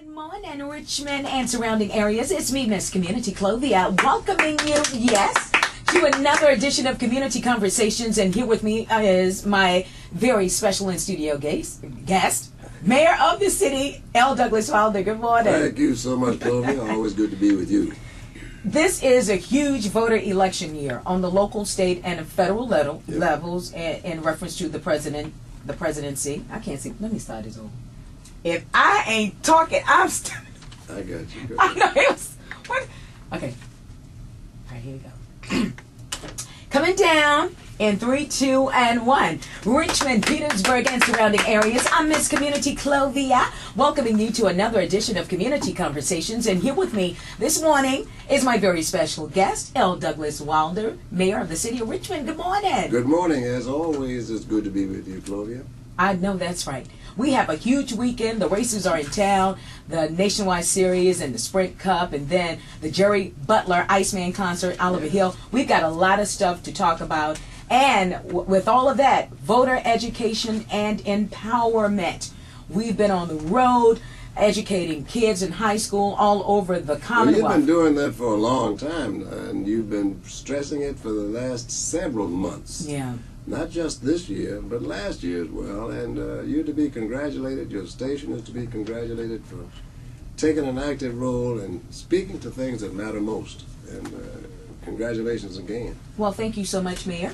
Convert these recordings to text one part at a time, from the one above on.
Good morning, Richmond and surrounding areas. It's me, Miss Community Clovia, welcoming you, yes, to another edition of Community Conversations. And here with me is my very special in-studio guest, Mayor of the City, L. Douglas Wilder. Good morning. Thank you so much, Clovia. Always good to be with you. This is a huge voter election year on the local, state, and federal levels in reference to the presidency. I can't see. Let me start this over. If I ain't talking, I'm I got you. Go I know it was. What? Okay. All right, here we go. Coming down in 3, 2, and 1. Richmond, Petersburg, and surrounding areas. I'm Miss Community Clovia, welcoming you to another edition of Community Conversations. And here with me this morning is my very special guest, L. Douglas Wilder, Mayor of the City of Richmond. Good morning. Good morning. As always, it's good to be with you, Clovia. I know that's right. We have a huge weekend. The races are in town, the Nationwide Series and the Sprint Cup, and then the Jerry Butler Iceman concert, Oliver Hill. We've got a lot of stuff to talk about. And with all of that, voter education and empowerment. We've been on the road educating kids in high school all over the Commonwealth. Well, you've been doing that for a long time, and you've been stressing it for the last several months. Yeah. Not just this year, but last year as well. And you're to be congratulated. Your station is to be congratulated for taking an active role and speaking to things that matter most. And congratulations again. Well, thank you so much, Mayor.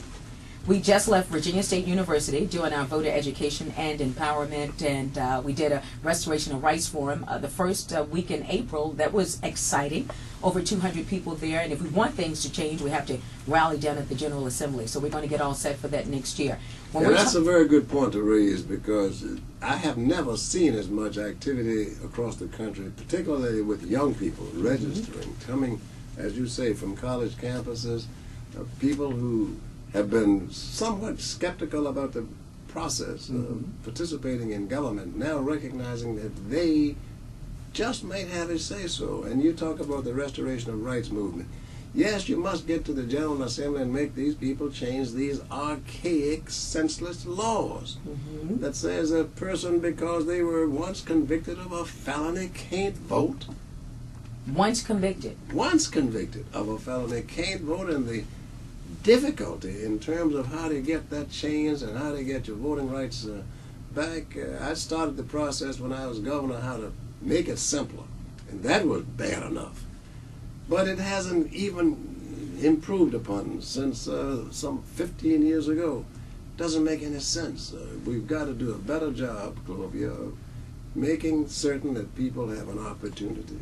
We just left Virginia State University doing our voter education and empowerment, and we did a Restoration of Rights Forum the first week in April. That was exciting. Over 200 people there, and if we want things to change, we have to rally down at the General Assembly. So we're going to get all set for that next year. And that's a very good point to raise, because I have never seen as much activity across the country, particularly with young people registering, coming, as you say, from college campuses, people who have been somewhat skeptical about the process of participating in government, now recognizing that they just might have a say-so. And you talk about the Restoration of Rights movement. Yes, you must get to the General Assembly and make these people change these archaic, senseless laws that says a person, because they were once convicted of a felony, can't vote. Once convicted. Once convicted of a felony, can't vote, and the difficulty in terms of how to get that changed and how to get your voting rights back. I started the process when I was governor, how to make it simpler, and that was bad enough. But it hasn't even improved upon since some 15 years ago. Doesn't make any sense. We've got to do a better job, Clovia, of making certain that people have an opportunity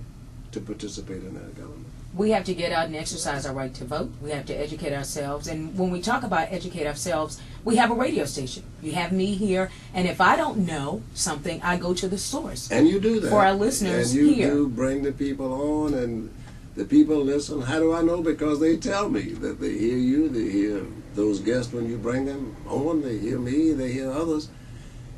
to participate in that government. We have to get out and exercise our right to vote. We have to educate ourselves. And when we talk about educate ourselves, we have a radio station. You have me here. And if I don't know something, I go to the source. And you do that. For our listeners here. And you here. do bring the people on, and the people listen. How do I know? Because they tell me that they hear you. They hear those guests when you bring them on. They hear me. They hear others.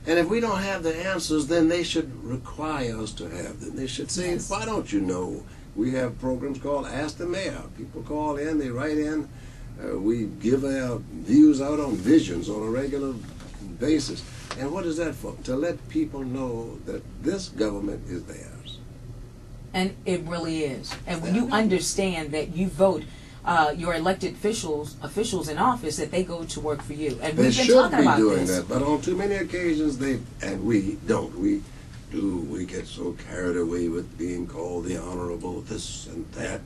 And if we don't have the answers, then they should require us to have them. They should say, why don't you know? We have programs called Ask the Mayor. People call in, they write in. We give our views out on visions on a regular basis. And what is that for? To let people know that this government is theirs. And it really is. And when you understand that you vote your elected officials in office, that they go to work for you. And they we've been should talking be about doing this. that, but on too many occasions we don't. We get so carried away with being called the honorable this and that,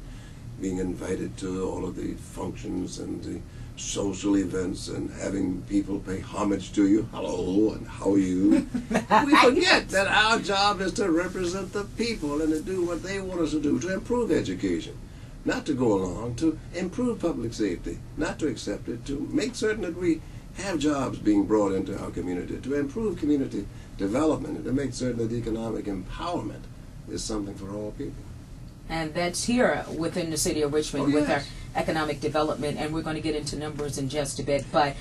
being invited to all of the functions and the social events and having people pay homage to you. Hello, and how are you? We forget that our job is to represent the people and to do what they want us to do, to improve education. Not to go along, to improve public safety, not to accept it, to make certain that we have jobs being brought into our community, to improve community development, and to make certain that economic empowerment is something for all people. And that's here within the city of Richmond with our yes. economic development, and we're going to get into numbers in just a bit, but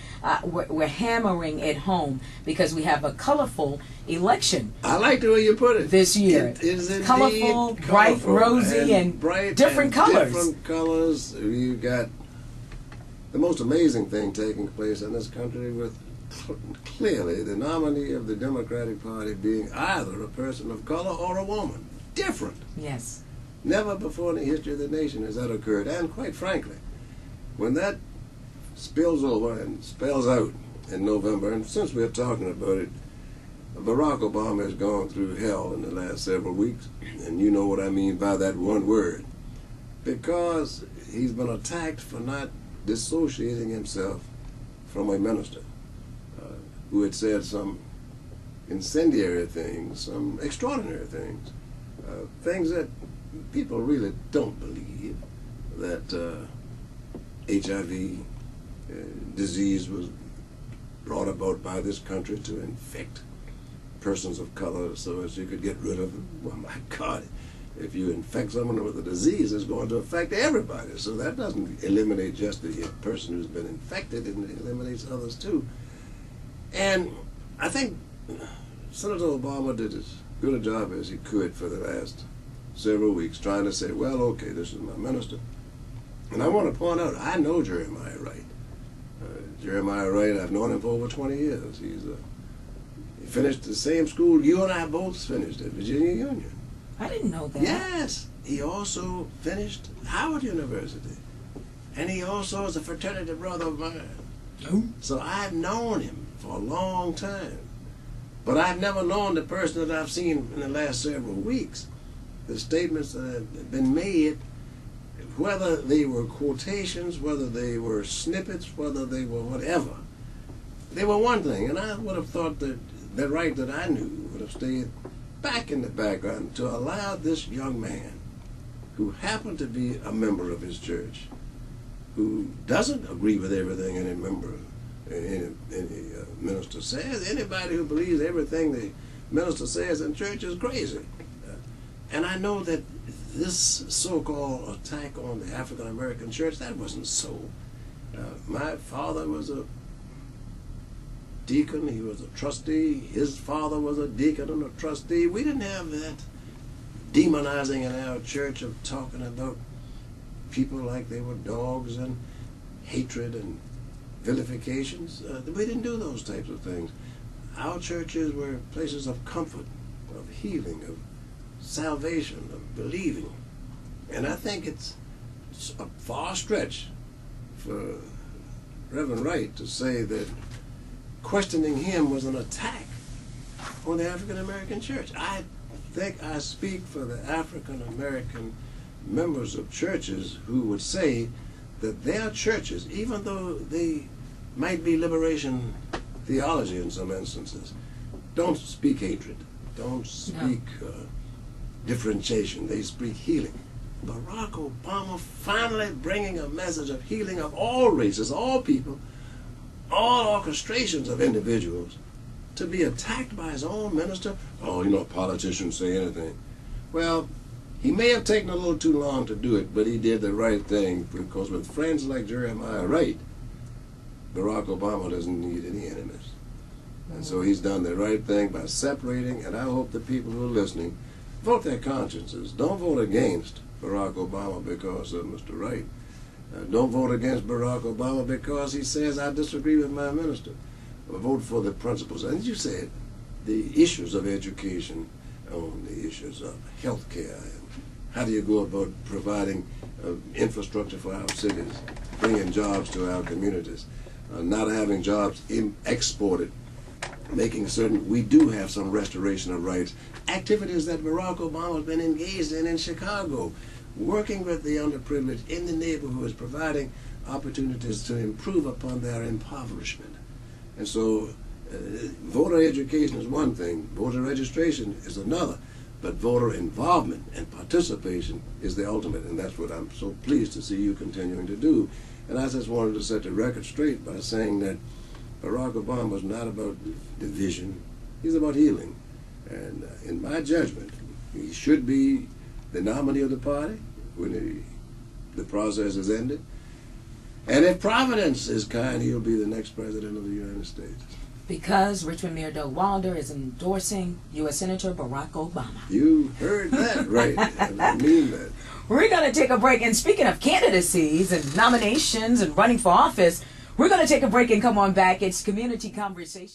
we're hammering it home because we have a colorful election. I like the way you put it. This year. It is indeed colorful, bright, rosy, and bright different and colors. Different colors. You've got the most amazing thing taking place in this country with clearly the nominee of the Democratic Party being either a person of color or a woman. different. Yes. Never before in the history of the nation has that occurred. And quite frankly, when that spills over and spells out in November, and since we're talking about it, Barack Obama has gone through hell in the last several weeks, and you know what I mean by that one word. Because he's been attacked for not dissociating himself from a minister who had said some incendiary things, some extraordinary things, things that people really don't believe, that HIV disease was brought about by this country to infect persons of color so as you could get rid of them. Well, my God, if you infect someone with a disease, it's going to affect everybody. So that doesn't eliminate just the person who's been infected, it eliminates others too. And I think Senator Obama did as good a job as he could for the last several weeks trying to say, well, okay, this is my minister. And I want to point out, I know Jeremiah Wright. Jeremiah Wright, I've known him for over 20 years. He finished the same school you and I both finished at Virginia Union. I didn't know that. Yes. He also finished Howard University. And he also is a fraternity brother of mine. Oh. So I've known him for a long time. But I've never known the person that I've seen in the last several weeks. The statements that have been made, whether they were quotations, whether they were snippets, whether they were whatever, they were one thing. And I would have thought that the Wright that I knew would have stayed back in the background to allow this young man, who happened to be a member of his church, who doesn't agree with everything any member, any minister says. Anybody who believes everything the minister says in church is crazy. And I know that this so-called attack on the African American church, that wasn't so. My father was a deacon, he was a trustee, his father was a deacon and a trustee. We didn't have that demonizing in our church of talking about people like they were dogs and hatred and vilifications. We didn't do those types of things. Our churches were places of comfort, of healing, of salvation, of believing. And I think it's a far stretch for Reverend Wright to say that questioning him was an attack on the African American church. I think I speak for the African American members of churches who would say that their churches, even though they might be liberation theology in some instances, don't speak hatred, don't speak differentiation, they speak healing. Barack Obama finally bringing a message of healing of all races, all people, all orchestrations of individuals, to be attacked by his own minister. Oh, you know, politicians say anything. Well, he may have taken a little too long to do it, but he did the right thing, because with friends like Jeremiah Wright, Barack Obama doesn't need any enemies. And so he's done the right thing by separating, and I hope the people who are listening vote their consciences. Don't vote against Barack Obama because of Mr. Wright. Don't vote against Barack Obama because he says, I disagree with my minister. Vote for the principles. And you said the issues of education, on the issues of health care, and how do you go about providing infrastructure for our cities, bringing jobs to our communities, not having jobs exported, making certain we do have some restoration of rights, activities that Barack Obama has been engaged in Chicago, working with the underprivileged in the neighborhoods, providing opportunities to improve upon their impoverishment. And so voter education is one thing, voter registration is another, but voter involvement and participation is the ultimate, and that's what I'm so pleased to see you continuing to do. And I just wanted to set the record straight by saying that Barack Obama is not about division, he's about healing. And in my judgment, he should be the nominee of the party when the process is ended. And if Providence is kind, he'll be the next president of the United States. Because Richmond Mayor Doug Wilder is endorsing U.S. Senator Barack Obama. You heard that right. And I mean that. We're going to take a break. And speaking of candidacies and nominations and running for office, we're going to take a break and come on back. It's Community Conversation.